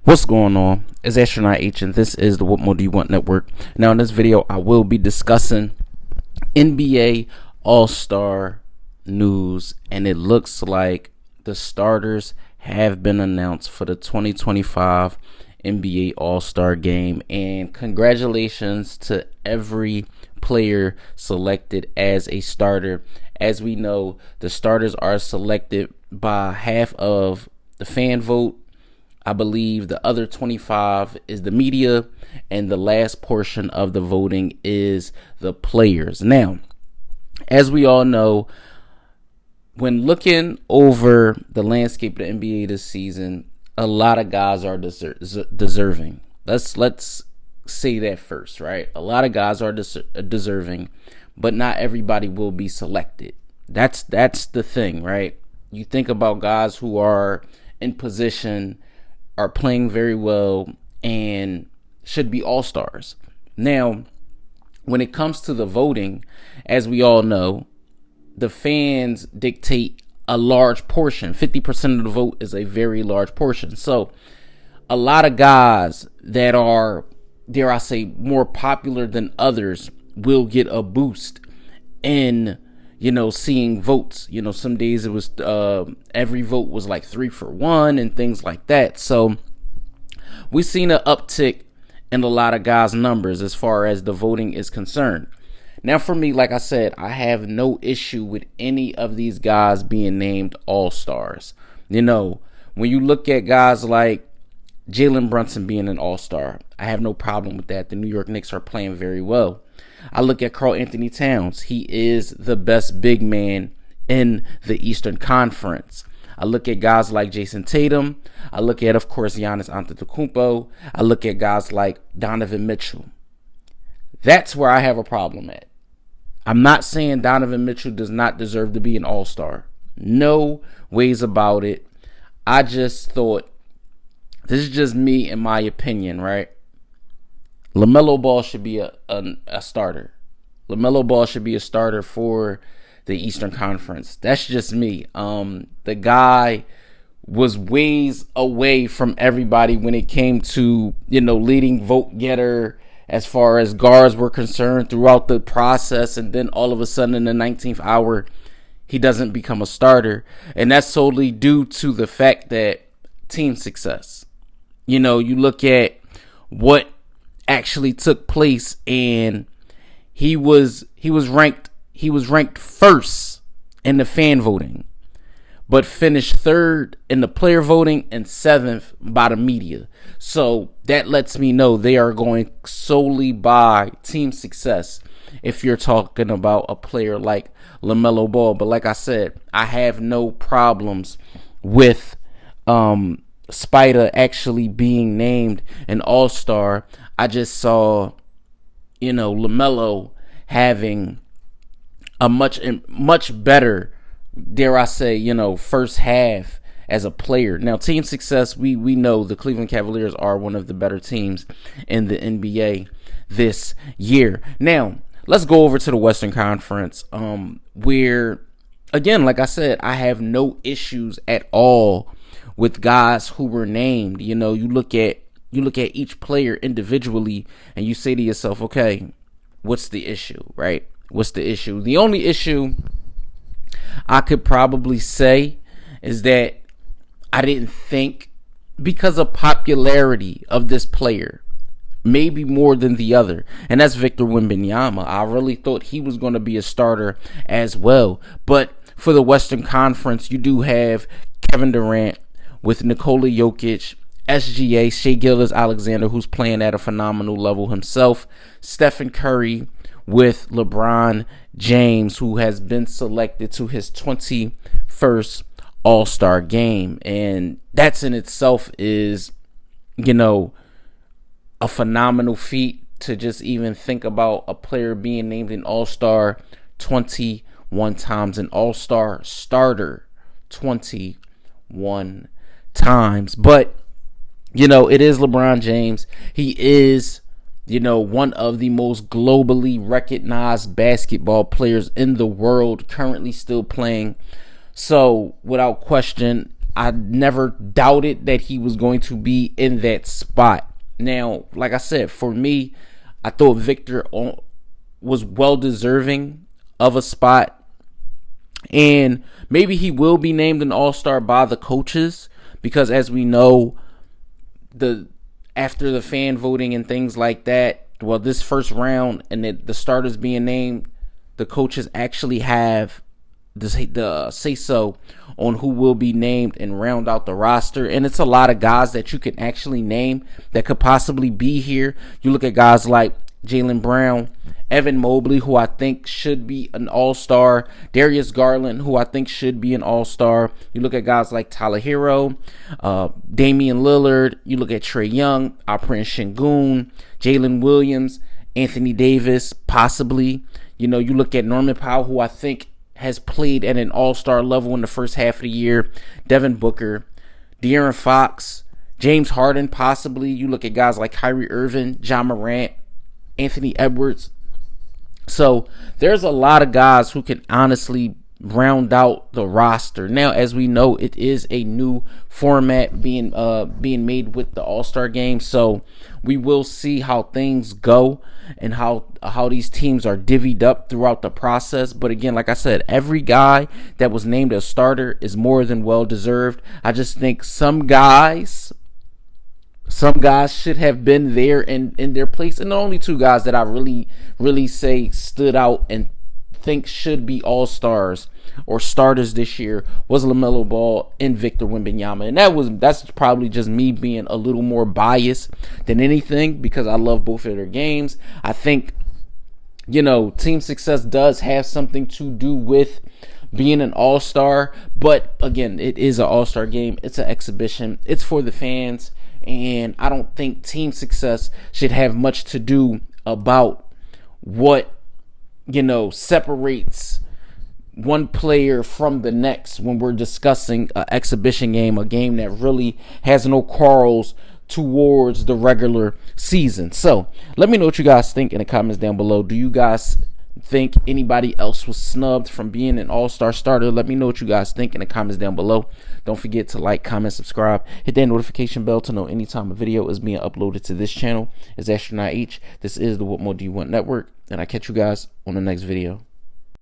What's going on? It's Astronaut H, and this is the What More Do You Want Network. Now, in this video, I will be discussing NBA All-Star news, and it looks like the starters have been announced for the 2025 NBA All-Star Game. And congratulations to every player selected as a starter. As we know, the starters are selected by half of the fan vote. I believe the other 25 is the media, and the last portion of the voting is the players. Now, as we all know, when looking over the landscape of the NBA this season, a lot of guys are deserving. Let's say that first, right? A lot of guys are deserving, but not everybody will be selected. That's the thing, right? You think about guys who are in position, are playing very well, and should be all-stars. Now, when it comes to the voting, as we all know, the fans dictate a large portion. 50% of the vote is a very large portion. So a lot of guys that are, dare I say, more popular than others will get a boost in, seeing votes. Some days it was every vote was like 3 for 1 and things like that. So we've seen an uptick in a lot of guys' numbers as far as the voting is concerned. Now, for me, like I said, I have no issue with any of these guys being named all-stars. When you look at guys like Jalen Brunson being an all-star, I have no problem with that. The New York Knicks are playing very well. I look at Karl Anthony Towns. He is the best big man in the Eastern Conference. I look at guys like Jason Tatum. I look at, of course, Giannis Antetokounmpo. I look at guys like Donovan Mitchell. That's where I have a problem at. I'm not saying Donovan Mitchell does not deserve to be an all-star. No ways about it. I just thought, this is just me in my opinion, right? LaMelo Ball should be a starter. LaMelo Ball should be a starter for the Eastern Conference. That's just me. The guy was ways away from everybody when it came to, leading vote getter as far as guards were concerned throughout the process. And then all of a sudden in the 19th hour, he doesn't become a starter. And that's solely due to the fact that team success. You look at what actually took place, and he was ranked first in the fan voting, but finished third in the player voting and seventh by the media. So that lets me know they are going solely by team success if you're talking about a player like LaMelo Ball. But like I said, I have no problems with Spider actually being named an all-star. I just saw, LaMelo having a much better, dare I say, first half as a player. Now, team success, we know the Cleveland Cavaliers are one of the better teams in the NBA this year. Now, let's go over to the Western Conference, where, again, like I said, I have no issues at all with guys who were named. You look at each player individually and you say to yourself, okay, what's the issue, right? What's the issue? The only issue I could probably say is that I didn't think, because of popularity of this player, maybe more than the other, and that's Victor Wembanyama. I really thought he was going to be a starter as well. But for the Western Conference, you do have Kevin Durant with Nikola Jokic, SGA, Shai Gilgeous-Alexander, who's playing at a phenomenal level himself, Stephen Curry with LeBron James, who has been selected to his 21st All-Star game. And that's in itself is, a phenomenal feat to just even think about a player being named an All-Star 21 times, an All-Star starter 21 times. But it is LeBron James. He is, one of the most globally recognized basketball players in the world, currently still playing. So without question, I never doubted that he was going to be in that spot. Now, like I said, for me, I thought Victor was well deserving of a spot, and maybe he will be named an all-star by the coaches, because as we know, after the fan voting and things like that, well, this first round and the starters being named, the coaches actually have the say so on who will be named and round out the roster. And it's a lot of guys that you can actually name that could possibly be here. You look at guys like Jaylen Brown, Evan Mobley, who I think should be an all-star, Darius Garland, who I think should be an all-star. You look at guys like Tyler Hero, Damian Lillard. You look at Trae Young, Alperen Sengun, Jalen Williams, Anthony Davis, possibly. You know, you look at Norman Powell, who I think has played at an all-star level in the first half of the year, Devin Booker, De'Aaron Fox, James Harden, possibly. You look at guys like Kyrie Irving, Ja Morant, Anthony Edwards. So there's a lot of guys who can honestly round out the roster. Now, as we know, it is a new format being made with the All-Star game, so we will see how things go and how these teams are divvied up throughout the process. But again, like I said, every guy that was named a starter is more than well deserved. I just think some guys should have been there in their place. And the only two guys that I really say stood out and think should be all-stars or starters this year was LaMelo Ball and Victor Wembanyama. And that's probably just me being a little more biased than anything, because I love both of their games. I think, you know, team success does have something to do with being an all-star. But again, it is an all-star game. It's an exhibition. It's for the fans. And I don't think team success should have much to do about what, you know, separates one player from the next when we're discussing an exhibition game, a game that really has no quarrels towards the regular season. So let me know what you guys think in the comments down below. Do you guys think anybody else was snubbed from being an all-star starter? Let me know what you guys think in the comments down below. Don't forget to like, comment, subscribe, hit that notification bell to know anytime a video is being uploaded to this channel. It's Astronaut H. This is the What More Do You Want Network, and I catch you guys on the next video.